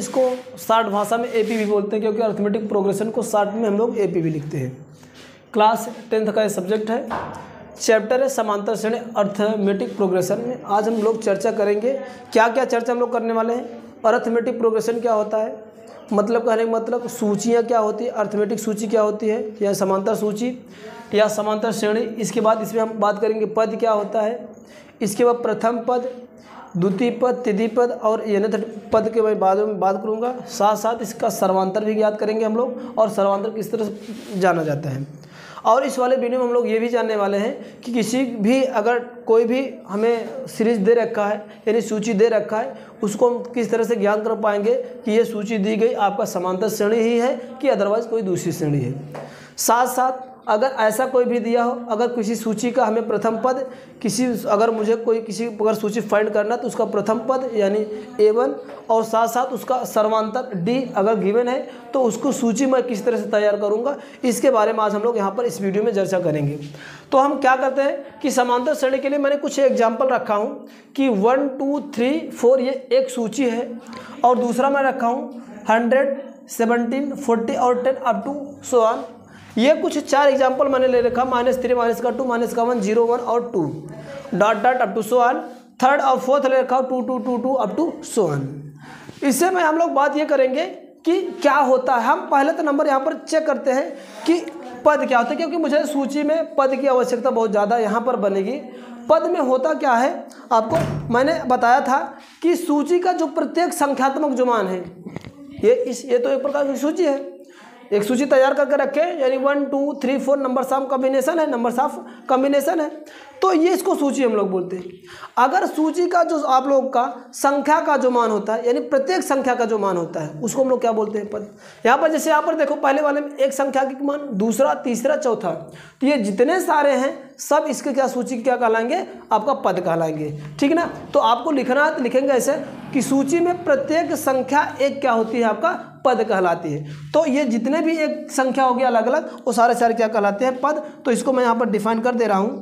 इसको शॉर्ट भाषा में एपी भी बोलते हैं, क्योंकि अर्थमेटिक प्रोग्रेशन को शॉर्ट में हम लोग एपी भी लिखते हैं। क्लास 10th का ये सब्जेक्ट है, चैप्टर है समांतर श्रेणी अर्थमेटिक प्रोग्रेशन में। आज हम लोग चर्चा करेंगे, क्या क्या चर्चा हम लोग करने वाले हैं। अर्थमेटिक प्रोग्रेशन क्या होता है, मतलब कहने का मतलब सूचियाँ क्या होती है, अर्थमेटिक सूची क्या होती है, या समांतर सूची या समांतर श्रेणी। इसके बाद इसमें हम बात करेंगे पद क्या होता है, इसके बाद प्रथम पद, द्वितीय पद, तृतीय पद और nth पद के मैं बाद में बात करूँगा। साथ साथ इसका सर्वांतर भी याद करेंगे हम लोग, और सर्वांतर किस तरह से जाना जाता है। और इस वाले वीडियो में हम लोग ये भी जानने वाले हैं कि किसी भी अगर कोई भी हमें सीरीज दे रखा है, यानी सूची दे रखा है, उसको हम किस तरह से ज्ञान कर पाएंगे कि ये सूची दी गई आपका समांतर श्रेणी ही है कि अदरवाइज कोई दूसरी श्रेणी है। साथ साथ अगर ऐसा कोई भी दिया हो, अगर किसी सूची का हमें प्रथम पद, अगर मुझे किसी अगर सूची फाइंड करना तो उसका प्रथम पद यानी A1 और साथ साथ उसका सर्वांतर D अगर गिवन है तो उसको सूची मैं किस तरह से तैयार करूंगा, इसके बारे में आज हम लोग यहाँ पर इस वीडियो में चर्चा करेंगे। तो हम क्या करते हैं कि समांतर श्रेणी के लिए मैंने कुछ एग्जाम्पल रखा हूँ कि 1 2 3 4 ये एक सूची है, और दूसरा मैं रखा हूँ 100 17 40 और 10 अप टू सो ऑन। ये कुछ 4 एग्जाम्पल मैंने ले रखा, -3 -2 -1 0 1 और 2 dot dot up to so on. Third और फोर्थ ले रखा 2 2 2 2 अप टू सो ऑन। इससे में हम लोग बात ये करेंगे कि क्या होता है। हम पहले तो नंबर यहाँ पर चेक करते हैं कि पद क्या होता है, क्योंकि मुझे सूची में पद की आवश्यकता बहुत ज़्यादा यहाँ पर बनेगी। पद में होता क्या है, आपको मैंने बताया था कि सूची का जो प्रत्येक संख्यात्मक जो मान है, ये तो एक प्रकार की सूची है, एक सूची तैयार करके रखे, यानी 1 2 3 4 नंबर्स ऑफ कॉम्बिनेशन है, नंबर्स ऑफ कॉम्बिनेशन है, तो ये इसको सूची हम लोग बोलते हैं। अगर सूची का जो आप लोग का संख्या का जो मान होता है, यानी प्रत्येक संख्या का जो मान होता है, उसको हम लोग क्या बोलते हैं, पद। यहाँ पर जैसे यहाँ पर देखो पहले वाले में एक संख्या के मान, दूसरा, तीसरा, चौथा, तो ये जितने सारे हैं सब इसके क्या सूची क्या कहलाएंगे, आपका पद कहलाएंगे। ठीक ना। तो आपको लिखना है तो लिखेंगे ऐसे कि सूची में प्रत्येक संख्या एक क्या होती है, आपका पद कहलाती है। तो ये जितने भी एक संख्या हो गया अलग अलग, वो सारे सारे क्या कहलाते हैं, पद। तो इसको मैं यहाँ पर डिफाइन कर दे रहा हूँ।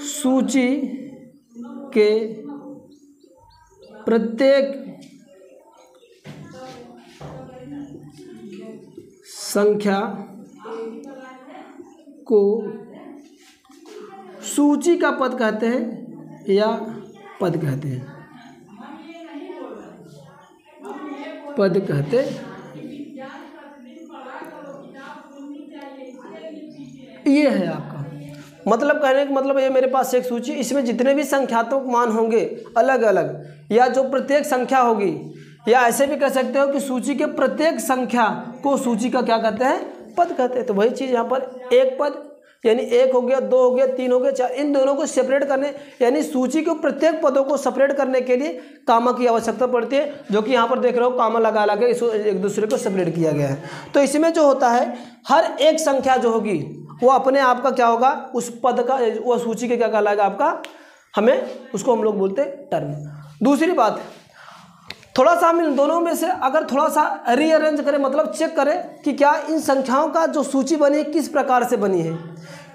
सूची के प्रत्येक संख्या को सूची का पद कहते हैं या पद कहते हैं, पद कहते ये है आपका मतलब। कहने का मतलब ये मेरे पास एक सूची, इसमें जितने भी संख्यात्मक मान होंगे अलग अलग, या जो प्रत्येक संख्या होगी, या ऐसे भी कह सकते हो कि सूची के प्रत्येक संख्या को सूची का क्या कहते हैं, पद कहते हैं। तो वही चीज़ यहाँ पर एक पद यानी 1 हो गया, 2 हो गया, 3 हो गया, 4, इन दोनों को सेपरेट करने, यानी सूची के प्रत्येक पदों को सेपरेट करने के लिए कामा की आवश्यकता पड़ती है, जो कि यहाँ पर देख रहे हो कामा लगा के इसको एक दूसरे को सेपरेट किया गया है। तो इसमें जो होता है, हर एक संख्या जो होगी वो अपने आप का क्या होगा, उस पद का, वो सूची के क्या कहलाएगा आपका, हमें उसको हम लोग बोलते हैं टर्म। दूसरी बात, थोड़ा सा हम इन दोनों में से अगर थोड़ा सा रीअरेंज करें, मतलब चेक करें कि क्या इन संख्याओं का जो सूची बनी है किस प्रकार से बनी है,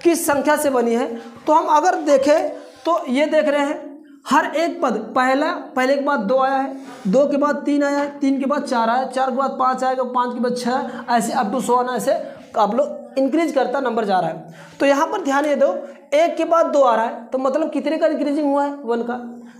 किस संख्या से बनी है। तो हम अगर देखें तो ये देख रहे हैं हर एक पद, पहले के बाद 2 आया है, 2 के बाद 3 आया है, 3 के बाद 4 आया है, 4 के बाद 5 आएगा, 5 के बाद 6, ऐसे अप टू 100 आना, ऐसे आप लोग इंक्रीज करता नंबर जा रहा है। तो यहाँ पर ध्यान ये दो, 1 के बाद 2 आ रहा है, तो मतलब कितने का इंक्रीजिंग हुआ है, 1 का,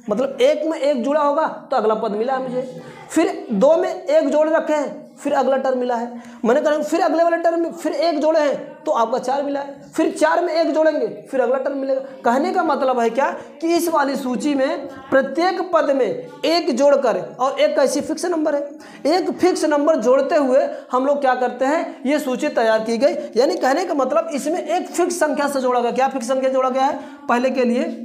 मतलब 1 में 1 जुड़ा होगा तो अगला पद मिला है मुझे। फिर 2 में 1 जोड़ रखे हैं, फिर अगला टर्म मिला है, मैंने कहा फिर अगले वाले टर्म में फिर 1 जोड़े हैं तो आपका 4 मिला है, फिर 4 में 1 जोड़ेंगे फिर अगला टर्म मिलेगा। कहने का मतलब है क्या कि इस वाली सूची में प्रत्येक पद में 1 जोड़कर, और एक कैसी फिक्स नंबर है, एक फिक्स नंबर जोड़ते हुए हम लोग क्या करते हैं, ये सूची तैयार की गई। यानी कहने का मतलब इसमें एक फिक्स संख्या से जोड़ा गया। क्या फिक्स संख्या जोड़ा गया है, पहले के लिए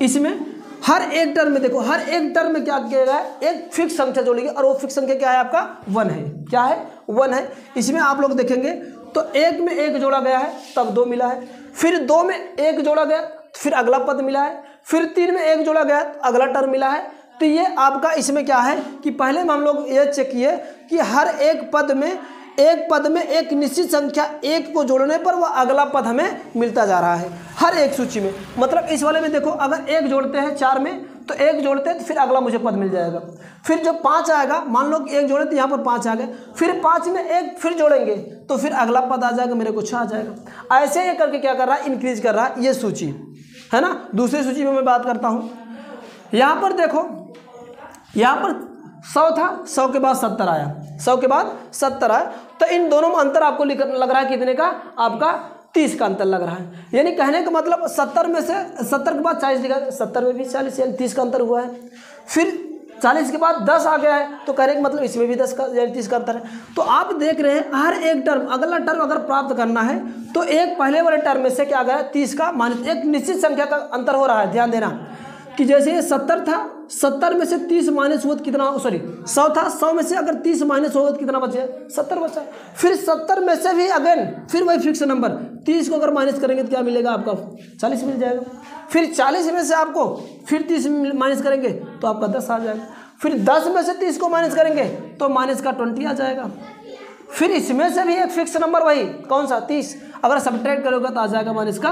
इसमें हर एक टर्म में देखो, हर एक टर्म में क्या किया गया है, एक फिक्स संख्या जोड़ेगी, और वो फिक्स संख्या क्या है आपका, 1 है। क्या है, 1 है। इसमें आप लोग देखेंगे तो 1 में 1 जोड़ा गया है तब 2 मिला है, फिर 2 में 1 जोड़ा गया फिर अगला पद मिला है, फिर 3 में 1 जोड़ा गया तो अगला टर्म मिला है। तो ये आपका इसमें क्या है कि पहले में हम लोग ये चेक किए कि हर एक पद में एक निश्चित संख्या 1 को जोड़ने पर वह अगला पद हमें मिलता जा रहा है हर एक सूची में। मतलब इस वाले में देखो, अगर 1 जोड़ते हैं 4 में तो एक जोड़ते हैं तो फिर अगला मुझे पद मिल जाएगा। फिर जो 5 आएगा, मान लो कि एक जोड़े तो यहाँ पर 5 आ गए, फिर 5 में एक फिर जोड़ेंगे तो फिर अगला पद आ जाएगा, मेरे को 6 आ जाएगा। ऐसे ये करके क्या कर रहा है, इंक्रीज कर रहा है ये सूची, है ना। दूसरी सूची में मैं बात करता हूँ। यहाँ पर देखो, यहाँ पर 100 था, 100 के बाद 70 आया, 100 के बाद 70 आया, तो इन दोनों में अंतर आपको लग रहा है कितने का, आपका 30 का अंतर लग रहा है। यानी कहने का मतलब 70 में से 70 के बाद 40 लिखा, 70 में भी 40 यानी 30 का अंतर हुआ है। फिर 40 के बाद 10 आ गया है, तो कहने का मतलब इसमें भी 10 का यानी 30 का अंतर है। तो आप देख रहे हैं हर एक टर्म, अगला टर्म अगर प्राप्त करना है तो एक पहले वाले टर्म में से क्या गया, 30 का माइनस एक निश्चित संख्या का अंतर हो रहा है। ध्यान देना कि जैसे ये 70 था, 70 में से 30 माइनस हुआ तो कितना, सॉरी 100 था, 100 में से अगर 30 माइनस होगा तो कितना बचे, 70 बचा। फिर 70 में से भी अगेन फिर वही फिक्स नंबर 30 को अगर माइनस करेंगे तो क्या मिलेगा, आपका 40 मिल जाएगा। फिर 40 में से आपको फिर 30 माइनस करेंगे तो आपका 10 आ जाएगा। फिर 10 में से 30 को माइनस करेंगे तो माइनस का 20 आ जाएगा। फिर इसमें से भी एक फिक्स नंबर वही कौन सा, 30, अगर सब्ट्रैक्ट करोगे तो आ जाएगा माइनस का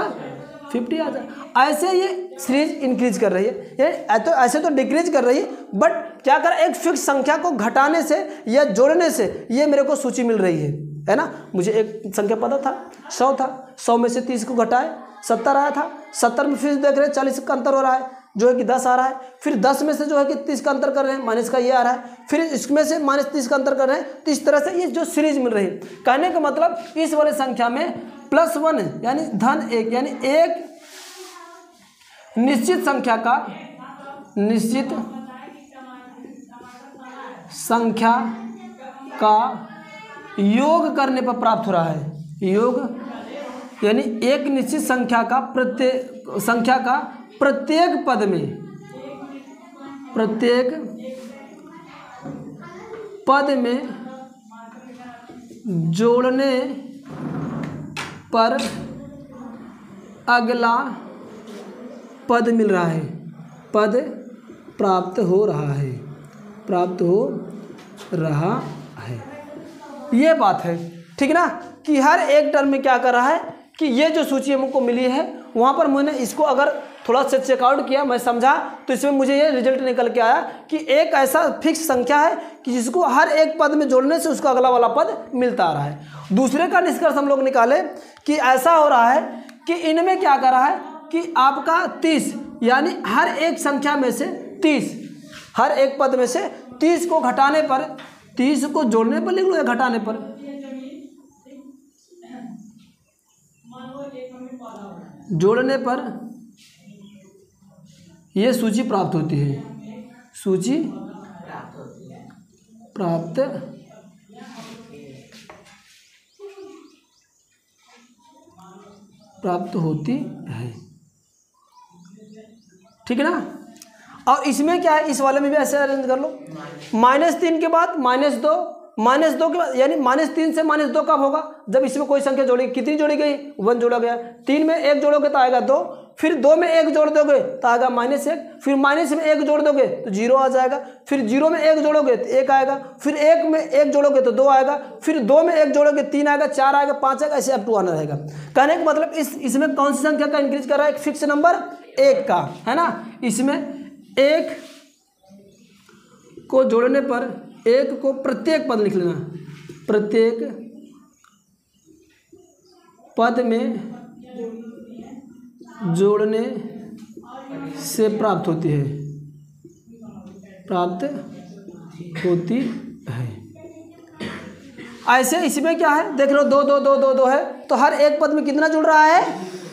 50 आ जाएगा। ऐसे ये सीरीज इंक्रीज कर रही है, ऐसे तो डिक्रीज कर रही है, बट क्या कर, एक फिक्स संख्या को घटाने से या जोड़ने से ये मेरे को सूची मिल रही है ना। मुझे एक संख्या पता था 100 था, 100 में से 30 को घटाए 70 आया था, 70 में फिर देख रहे हैं 40 का अंतर हो रहा है जो है कि 10 आ रहा है। फिर 10 में से जो है कि 30 का अंतर कर रहे हैं, माइनस का ये आ रहा है, फिर इसमें से माइनस 30 का अंतर कर रहे हैं। तो इस तरह से ये जो सीरीज मिल रही है, कहने का मतलब इस वाले संख्या में +1 यानी धन 1 यानी एक निश्चित संख्या का, निश्चित संख्या का योग करने पर प्राप्त हो रहा है। योग यानी एक निश्चित संख्या का प्रत्येक पद में, प्रत्येक पद में जोड़ने पर अगला पद मिल रहा है, पद प्राप्त हो रहा है, प्राप्त हो रहा है। ये बात है, ठीक ना, कि हर एक टर्म में क्या कर रहा है कि ये जो सूची हमको मिली है वहाँ पर मैंने इसको अगर थोड़ा सा चेकआउट किया, मैं समझा, तो इसमें मुझे ये रिजल्ट निकल के आया कि एक ऐसा फिक्स संख्या है कि जिसको हर एक पद में जोड़ने से उसका अगला वाला पद मिलता आ रहा है। दूसरे का निष्कर्ष हम लोग निकाले कि ऐसा हो रहा है कि इनमें क्या कर रहा है कि आपका 30 यानी हर एक संख्या में से 30, हर एक पद में से 30 को घटाने पर, 30 को जोड़ने पर लिख लो या घटाने पर, जोड़ने पर यह सूची प्राप्त होती है, सूची प्राप्त होती है, ठीक है ना। और इसमें क्या है, इस वाले में भी ऐसे अरेंज कर लो, -3 के बाद -2, -2 के बाद यानी -3 से -2 कब होगा, जब इसमें कोई संख्या जोड़ी, कितनी जोड़ी गई, 1 जोड़ा गया। 3 में 1 जोड़ोगे तो आएगा 2, फिर 2 में 1 जोड़ दोगे तो आएगा -1, फिर माइनस में 1 जोड़ दोगे तो 0 आ जाएगा, फिर 0 में 1 जोड़ोगे तो 1 आएगा, फिर 1 में 1 जोड़ोगे तो 2 आएगा, फिर 2 में 1 जोड़ोगे 3 आएगा, 4 आएगा, 5 आएगा, ऐसे अप टू आना रहेगा। कहने का मतलब इसमें कौन सी संख्या का इंक्रीज कर रहा है, एक फिक्स नंबर 1 का, है ना। इसमें 1 को जोड़ने पर 1 को प्रत्येक पद लिख लेना, प्रत्येक पद में जोड़ने से प्राप्त होती है, प्राप्त होती है। ऐसे इसमें क्या है, देख लो 2 2 2 2 2 है, तो हर एक पद में कितना जुड़ रहा है,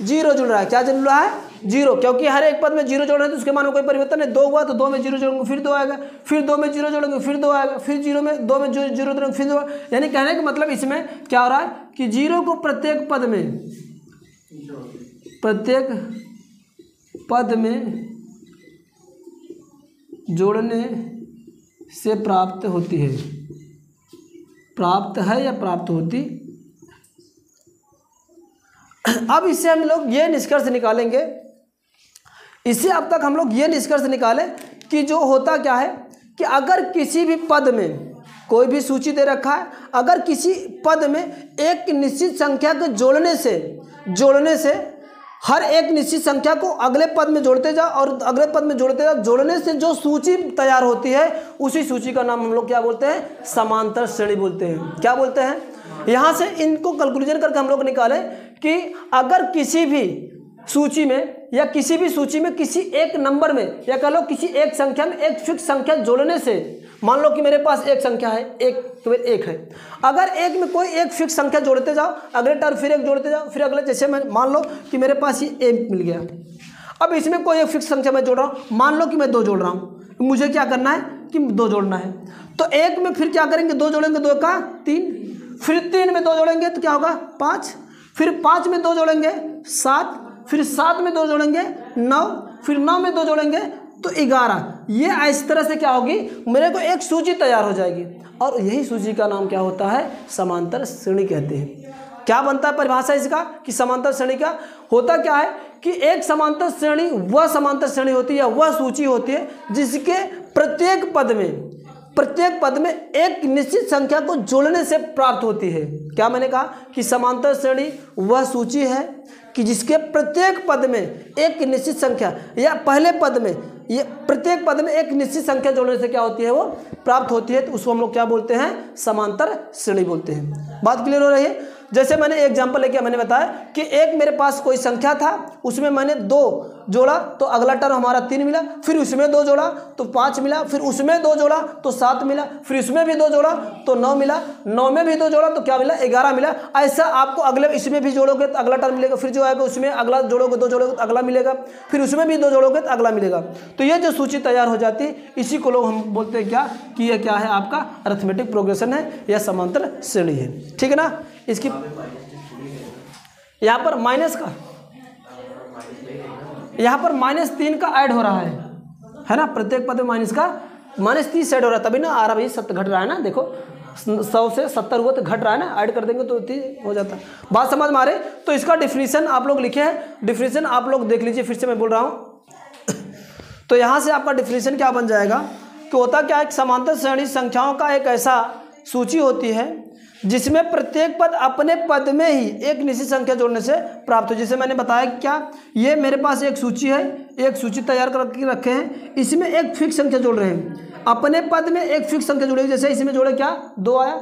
0 जुड़ रहा है। क्या जुड़ रहा है, 0, क्योंकि हर एक पद में 0 जोड़ रहे हैं तो उसके मान में कोई परिवर्तन नहीं। 2 हुआ तो 2 में 0 जोड़ेंगे फिर 2 आएगा, फिर 2 में 0 जोड़ेंगे फिर 2 आएगा, फिर 2 में 0 जोड़ेंगे फिर 2। यानी कहने का मतलब इसमें क्या हो रहा है कि 0 को प्रत्येक पद में जोड़ने से प्राप्त होती है, प्राप्त है या प्राप्त होती। अब इससे हम लोग ये निष्कर्ष निकालेंगे, इससे अब तक हम लोग ये निष्कर्ष निकाले कि जो होता क्या है कि अगर किसी भी पद में कोई भी सूची दे रखा है, अगर किसी पद में एक निश्चित संख्या को जोड़ने से हर एक निश्चित संख्या को अगले पद में जोड़ते जाओ और अगले पद में जोड़ते जाओ, जोड़ने से जो सूची तैयार होती है उसी सूची का नाम हम लोग क्या बोलते हैं, समांतर श्रेणी बोलते हैं। क्या बोलते हैं, यहाँ से इनको कैलकुलेशन करके हम लोग निकाले कि अगर किसी भी सूची में या किसी भी सूची में किसी एक नंबर में या कह लो किसी एक संख्या में एक फिक्स संख्या जोड़ने से, मान लो कि मेरे पास एक संख्या है, एक है, अगर एक में कोई एक फिक्स संख्या जोड़ते जाओ, अगले टर्म फिर एक जोड़ते जाओ, फिर अगले, जैसे मैं मान लो कि मेरे पास ये ए मिल गया, अब इसमें कोई एक फिक्स संख्या मैं जोड़ रहा हूँ, मान लो कि मैं 2 जोड़ रहा हूँ, मुझे क्या करना है कि 2 जोड़ना है, तो एक में फिर क्या करेंगे, 2 जोड़ेंगे, 2 का 3, फिर 3 में 2 जोड़ेंगे तो क्या होगा 5, फिर 5 में 2 जोड़ेंगे 7, फिर 7 में 2 जोड़ेंगे 9, फिर 9 में 2 जोड़ेंगे तो 11। ये इस तरह से क्या होगी, मेरे को एक सूची तैयार हो जाएगी और यही सूची का नाम क्या होता है, समांतर श्रेणी कहते हैं। क्या बनता है परिभाषा इसका कि समांतर श्रेणी का होता क्या है कि एक समांतर श्रेणी वह समांतर श्रेणी होती है, वह सूची होती है जिसके प्रत्येक पद में एक निश्चित संख्या को जोड़ने से प्राप्त होती है। क्या मैंने कहा कि समांतर श्रेणी वह सूची है कि जिसके प्रत्येक पद में एक निश्चित संख्या या पहले पद में ये प्रत्येक पद में एक निश्चित संख्या जोड़ने से क्या होती है, वो प्राप्त होती है, तो उसको हम लोग क्या बोलते हैं, समांतर श्रेणी बोलते हैं। बात क्लियर हो रही है। जैसे मैंने एग्जांपल लेके मैंने बताया कि एक मेरे पास कोई संख्या था, उसमें मैंने 2 जोड़ा तो अगला टर्म हमारा 3 मिला, फिर उसमें 2 जोड़ा तो 5 मिला, फिर उसमें 2 जोड़ा तो 7 मिला, फिर उसमें भी 2 जोड़ा तो 9 मिला, 9 में भी 2 जोड़ा तो क्या मिला, 11 मिला। ऐसा आपको अगले इसमें भी जोड़ोगे तो अगला टर्म मिलेगा, फिर जो आएगा उसमें अगला जोड़ोगे, 2 जोड़ोगे तो अगला मिलेगा, फिर उसमें भी 2 जोड़ोगे तो अगला मिलेगा। तो ये जो सूची तैयार हो जाती है इसी को लोग हम बोलते हैं क्या कि ये क्या है, आपका अरिथमेटिक प्रोग्रेशन है या समांतर श्रेणी है। ठीक है ना। इसकी यहाँ पर माइनस का, यहाँ पर -3 का ऐड हो रहा है ना, प्रत्येक पद में माइनस का -30 ऐड हो रहा है, तभी ना आ रहा भाई 70 घट रहा है ना, देखो 100 से 70 हुआ तो घट रहा है ना, ऐड कर देंगे तो 30 हो जाता है। बात समझ में आ रही। तो इसका डिफिनीशन आप लोग लिखे हैं, डिफिनीशन आप लोग देख लीजिए, फिर से मैं बोल रहा हूँ। तो यहाँ से आपका डिफिनीशन क्या बन जाएगा कि होता क्या है, समांतर श्रेणी संख्याओं का एक ऐसा सूची होती है जिसमें प्रत्येक पद अपने पद में ही एक निश्चित संख्या जोड़ने से प्राप्त हो। जैसे मैंने बताया क्या, ये मेरे पास एक सूची है, एक सूची तैयार करके रखे हैं, इसमें एक फिक्स संख्या जोड़ रहे हैं, अपने पद में एक फिक्स संख्या जुड़ेगी। जैसे इसमें जोड़े क्या 2 आया,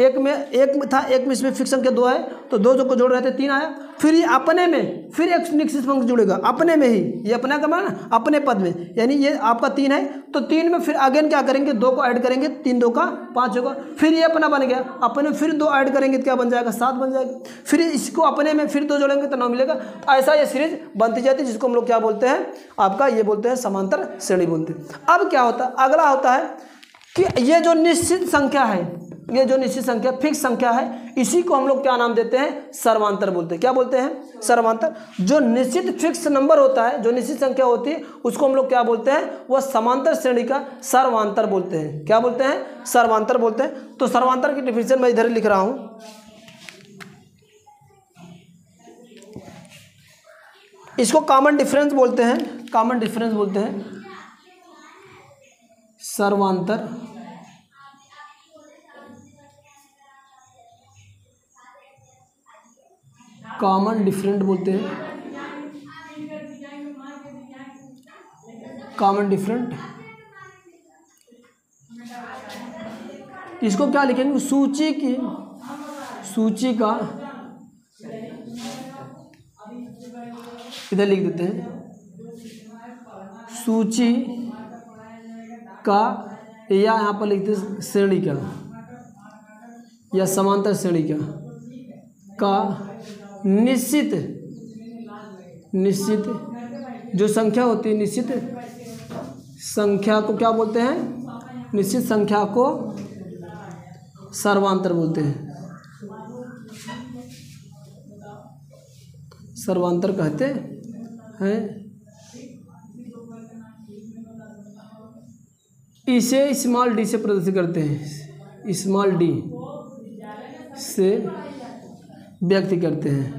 एक में था, एक में इसमें फिक्स संख्या 2 है तो 2 जो को जोड़ रहे थे 3 आया, फिर ये अपने में फिर एक निश्चित संख्या जुड़ेगा अपने में ही, ये अपना का मान अपने पद में, यानी ये आपका 3 है तो 3 में फिर अगेन क्या करेंगे, 2 को ऐड करेंगे, 3 2 का 5 होगा, फिर ये अपना बन गया, अपने फिर 2 ऐड करेंगे तो क्या बन जाएगा 7 बन जाएगा, फिर इसको अपने में फिर 2 जोड़ेंगे तो 9 मिलेगा। ऐसा ये सीरीज बनती जाती है जिसको हम लोग क्या बोलते हैं, आपका ये बोलते हैं समांतर श्रेणी बोलते हैं। अब क्या होता है, अगला होता है कि ये जो निश्चित संख्या है, ये जो निश्चित संख्या फिक्स संख्या है, इसी को हम लोग क्या नाम देते हैं, सर्वांतर बोलते हैं। क्या बोलते हैं, सर्वांतर। जो निश्चित फिक्स नंबर होता है, जो निश्चित संख्या होती है, उसको हम लोग क्या बोलते हैं, वह समांतर श्रेणी का सर्वांतर बोलते हैं। क्या बोलते हैं, सर्वांतर बोलते हैं। तो सर्वांतर की डिफिनीशन मैं इधर लिख रहा हूं, इसको कॉमन डिफरेंस बोलते हैं, कॉमन डिफरेंस बोलते हैं सर्वांतर। कॉमन डिफरेंट बोलते हैं, कॉमन डिफरेंट। इसको क्या लिखेंगे, सूची की, सूची का, इधर लिख देते हैं सूची का, या यहाँ पर लिखते हैं श्रेणी का या समांतर श्रेणी का निश्चित जो संख्या होती है, निश्चित संख्या को क्या बोलते हैं, निश्चित संख्या को सर्वांतर बोलते हैं, सर्वांतर कहते हैं। इसे स्मॉल डी से प्रदर्शित करते हैं, स्मॉल डी से व्यक्त करते हैं,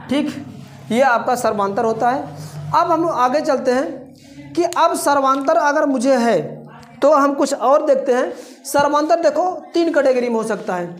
ठीक। ये आपका सर्वांतर होता है। अब हम लोग आगे चलते हैं कि अब सर्वांतर अगर मुझे है तो हम कुछ और देखते हैं। सर्वांतर देखो 3 कैटेगरी में हो सकता है,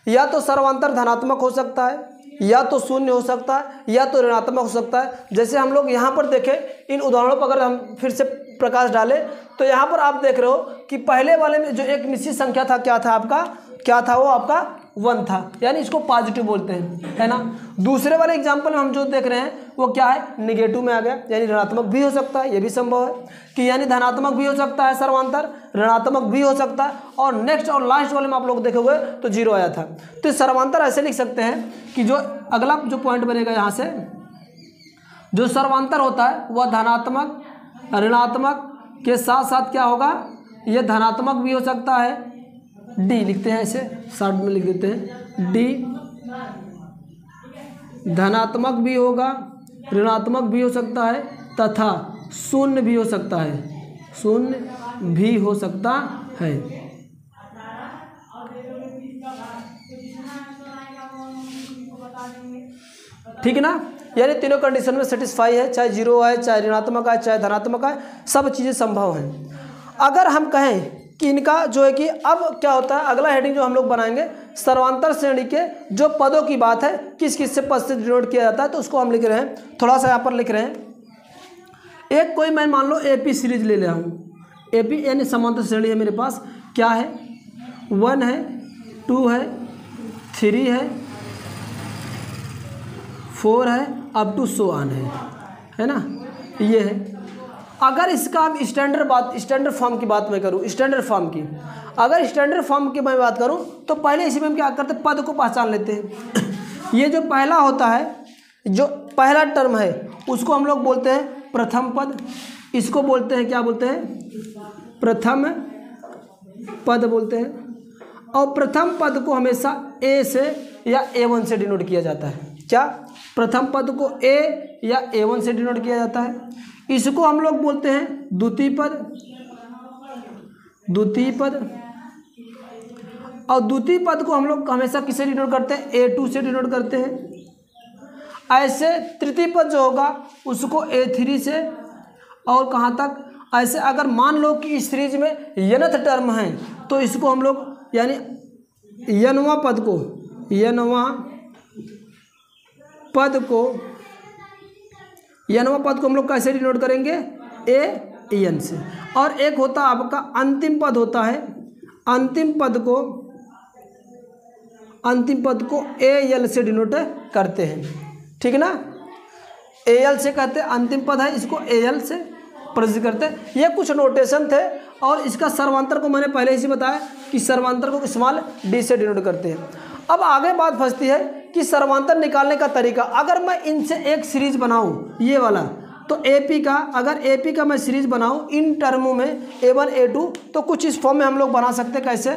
या तो सर्वांतर धनात्मक हो सकता है, या तो शून्य हो सकता है, या तो ऋणात्मक हो सकता है। जैसे हम लोग यहाँ पर देखें, इन उदाहरणों पर अगर हम फिर से प्रकाश डालें तो यहाँ पर आप देख रहे हो कि पहले वाले में जो एक निश्चित संख्या था, क्या था आपका, क्या था वो आपका 1 था, यानी इसको पॉजिटिव बोलते हैं, है ना। दूसरे वाले एग्जाम्पल में हम जो देख रहे हैं वो क्या है, निगेटिव में आ गया, यानी ऋणात्मक भी हो सकता है, ये भी संभव है कि यानी धनात्मक भी हो सकता है सर्वांतर, ऋणात्मक भी हो सकता है, और नेक्स्ट और लास्ट वाले में आप लोग देखोगे तो 0 आया था। तो सर्वांतर ऐसे लिख सकते हैं कि जो अगला जो पॉइंट बनेगा यहाँ से, जो सर्वांतर होता है वह धनात्मक ऋणात्मक के साथ साथ क्या होगा, यह धनात्मक भी हो सकता है, डी लिखते हैं ऐसे शॉर्ट में लिख देते हैं, डी धनात्मक भी होगा, ऋणात्मक भी हो सकता है, तथा शून्य भी हो सकता है, शून्य भी हो सकता है। ठीक है ना, यानी तीनों कंडीशन में सेटिस्फाई है, चाहे 0 आए, चाहे ऋणात्मक आए, चाहे धनात्मक आए, सब चीज़ें संभव हैं। अगर हम कहें कि इनका जो है कि अब क्या होता है, अगला हेडिंग जो हम लोग बनाएंगे, सर्वांतर श्रेणी के जो पदों की बात है, किस किस से पद से डिनोट किया जाता है, तो उसको हम लिख रहे हैं, थोड़ा सा यहाँ पर लिख रहे हैं। एक कोई मैं मान लो एपी सीरीज ले रहा हूँ, एपी यानी समांतर श्रेणी है मेरे पास, क्या है, 1 है, 2 है, 3 है, 4 है, अप टू सो ऑन है ना, ये है। अगर इसका हम स्टैंडर्ड फॉर्म की बात मैं करूँ, स्टैंडर्ड फॉर्म की, अगर स्टैंडर्ड फॉर्म की मैं बात करूँ तो पहले इसी में हम क्या करते हैं, पद को पहचान लेते हैं। ये जो पहला होता है, जो पहला टर्म है, उसको हम लोग बोलते हैं प्रथम पद, इसको बोलते हैं क्या बोलते हैं, प्रथम पद बोलते हैं। और प्रथम पद को हमेशा ए से या A1 से डिनोट किया जाता है। क्या, प्रथम पद को ए या A1 से डिनोट किया जाता है। इसको हम लोग बोलते हैं द्वितीय पद, द्वितीय पद। और द्वितीय पद को हम लोग हमेशा किससे डिनोट करते हैं, A2 से डिनोट करते हैं। ऐसे तृतीय पद जो होगा उसको A3 से, और कहाँ तक, ऐसे अगर मान लो कि इस सीरीज में यनथ टर्म है तो इसको हम लोग यानी यनवा पद को, यनवा पद को, यनवा पद को हम लोग कैसे डिनोट करेंगे, AN से। और एक होता है आपका अंतिम पद होता है, अंतिम पद को AL से डिनोट करते हैं। ठीक है ना, AL से कहते हैं, अंतिम पद है, इसको AL से प्रदर्शित करते हैं। ये कुछ नोटेशन थे। और इसका सर्वांतर को मैंने पहले ही बताया कि सर्वांतर को स्मॉल d से डिनोट करते हैं। अब आगे बात फंसती है कि सर्वांतर निकालने का तरीका। अगर मैं इनसे एक सीरीज बनाऊं, ये वाला, तो AP का, अगर AP का मैं सीरीज बनाऊं इन टर्मों में A1 A2, तो कुछ इस फॉर्म में हम लोग बना सकते हैं। कैसे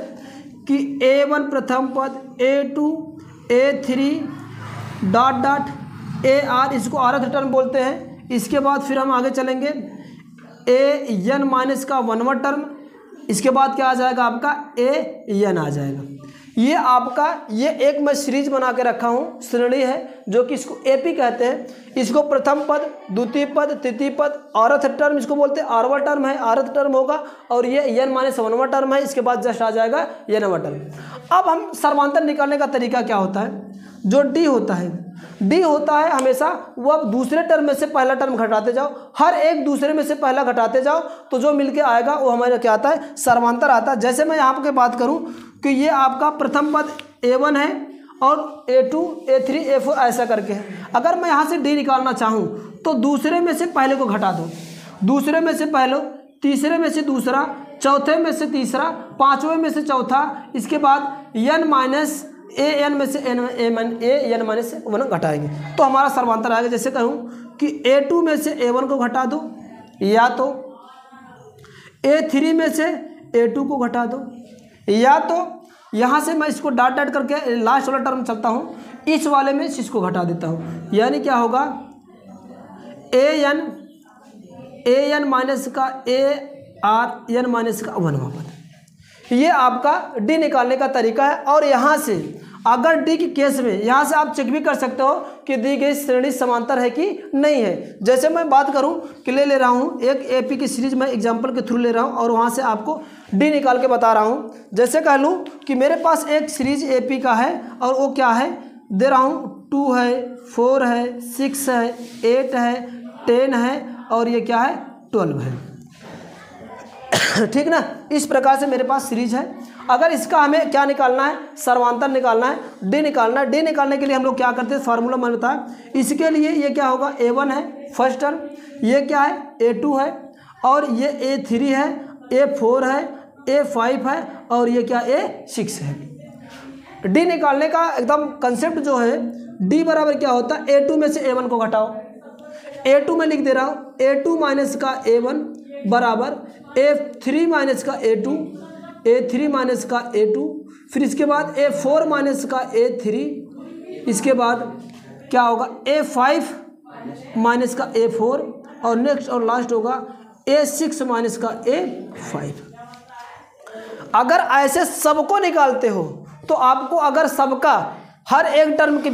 कि A1 प्रथम पद, A2 A3 dot dot AR, इसको आरथ टर्म बोलते हैं। इसके बाद फिर हम आगे चलेंगे, AN माइनस का 1वां टर्म, इसके बाद क्या आ जाएगा आपका, AN आ जाएगा। ये आपका, ये एक मैं सीरीज बना के रखा हूँ, श्रेणी है जो कि इसको AP कहते हैं। इसको प्रथम पद, द्वितीय पद, तृतीय पद, आरथ टर्म इसको बोलते हैं, आरवा टर्म है, आरथ टर्म होगा, और ये N माइनस 1वां टर्म है, इसके बाद जस्ट आ जाएगा Nवां टर्म। अब हम सर्वांतर निकालने का तरीका क्या होता है, जो D होता है, D होता है हमेशा वो अब दूसरे टर्म में से पहला टर्म घटाते जाओ, हर एक दूसरे में से पहला घटाते जाओ, तो जो मिलके आएगा वो हमारा क्या आता है, सर्वांतर आता है। जैसे मैं यहाँ पे बात करूँ कि ये आपका प्रथम पद A1 है और A2 A3 A4 ऐसा करके है। अगर मैं यहाँ से D निकालना चाहूँ तो दूसरे में से पहले को घटा दो, दूसरे में से पहले, तीसरे में से दूसरा, चौथे में से तीसरा, पाँचवें में से चौथा, इसके बाद N माइनस AN में से AN माइनस 1 घटाएंगे तो हमारा सर्वांतर आएगा। जैसे कहूँ कि A2 में से A1 को घटा दो, या तो A3 में से A2 को घटा दो, या तो यहाँ से मैं इसको डॉट डॉट करके लास्ट वाला टर्म चलता हूँ, इस वाले में इसको घटा देता हूँ। यानी क्या होगा, AN माइनस का AN माइनस का 1वां पद। ये आपका D निकालने का तरीका है। और यहाँ से अगर डी के केस में यहाँ से आप चेक भी कर सकते हो कि दी गई श्रेणी समांतर है कि नहीं है। जैसे मैं बात करूँ कि ले रहा हूँ एक एपी की सीरीज मैं एग्जांपल के थ्रू ले रहा हूँ और वहाँ से आपको डी निकाल के बता रहा हूँ। जैसे कह लूँ कि मेरे पास एक सीरीज एपी का है और वो क्या है दे रहा हूँ 2 है 4 है 6 है 8 है 10 है और ये क्या है 12 है। ठीक ना, इस प्रकार से मेरे पास सीरीज है। अगर इसका हमें क्या निकालना है सर्वांतर निकालना है, डी निकालना है। डी निकालने के लिए हम लोग क्या करते हैं फार्मूला मैंने बताया। इसके लिए ये क्या होगा A1 है फर्स्ट टर्म, ये क्या है A2 है और ये A3 है, A4 है, A5 है और ये क्या A6 है। डी निकालने का एकदम कंसेप्ट जो है डी बराबर क्या होता है A2 में से A1 को घटाओ। A2 में लिख दे रहा हूँ A2 माइनस का A1 बराबर A3 माइनस का A2, A3 माइनस का A2, फिर इसके बाद A4 माइनस का A3, इसके बाद क्या होगा A5 माइनस का A4 और नेक्स्ट और लास्ट होगा A6 माइनस का A5। अगर ऐसे सबको निकालते हो तो आपको अगर सबका हर एक टर्म के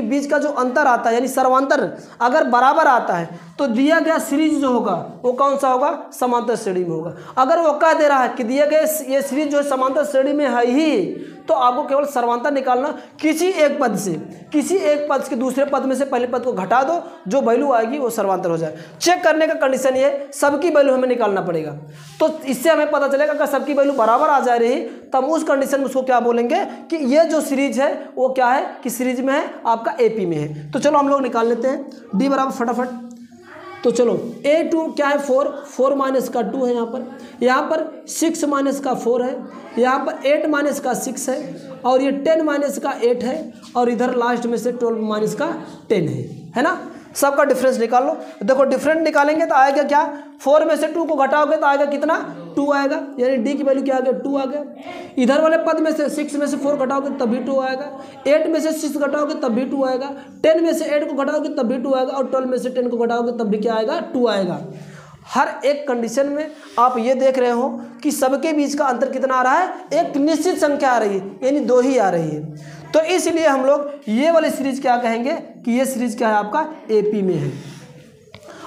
बीच का जो अंतर आता है यानी सर्वांतर अगर बराबर आता है तो दिया गया सीरीज जो होगा वो कौन सा होगा समांतर श्रेणी में होगा। अगर वो कह दे रहा है कि दिए गए ये सीरीज जो समांतर श्रेणी में है ही तो आपको केवल सर्वांतर निकालना। किसी एक पद के दूसरे पद में से पहले पद को घटा दो, जो वैल्यू आएगी वो सर्वांतर हो जाए। चेक करने का कंडीशन ये सबकी वैल्यू हमें निकालना पड़ेगा। तो इससे हमें पता चलेगा अगर सबकी वैल्यू बराबर आ जा रही तब उस कंडीशन में उसको क्या बोलेंगे कि ये जो सीरीज है वो क्या है कि सीरीज में है आपका एपी में है। तो चलो हम लोग निकाल लेते हैं डी बराबर फटाफट। तो चलो A2 क्या है 4 माइनस का 2 है, यहाँ पर 6 माइनस का 4 है, यहाँ पर 8 माइनस का 6 है और ये 10 माइनस का 8 है और इधर लास्ट में से 12 माइनस का 10 है ना। सबका डिफरेंस निकाल लो। देखो डिफरेंस निकालेंगे तो आएगा क्या 4 में से 2 को घटाओगे तो आएगा कितना 2 आएगा, यानी डी की वैल्यू क्या आ गया 2 आ गया। इधर वाले पद में से 6 में से 4 घटाओगे तब भी 2 आएगा, 8 में से 6 घटाओगे तब भी 2 आएगा, 10 में से 8 को घटाओगे तब भी 2 आएगा और 12 में से 10 को घटाओगे तब भी क्या आएगा 2 आएगा। हर एक कंडीशन में आप ये देख रहे हो कि सबके बीच का अंतर कितना आ रहा है, एक निश्चित संख्या आ रही है यानी 2 ही आ रही है। तो इसलिए हम लोग ये वाली सीरीज क्या कहेंगे कि ये सीरीज क्या है आपका एपी में है।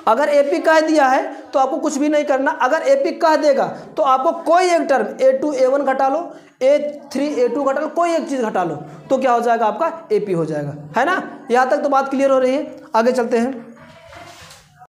अगर एपी कह दिया है तो आपको कुछ भी नहीं करना। अगर एपी कह देगा तो आपको कोई एक टर्म A2 A1 घटा लो, A3 A2 घटा लो, कोई एक चीज़ घटा लो तो क्या हो जाएगा आपका एपी हो जाएगा, है ना। यहाँ तक तो बात क्लियर हो रही है। आगे चलते हैं।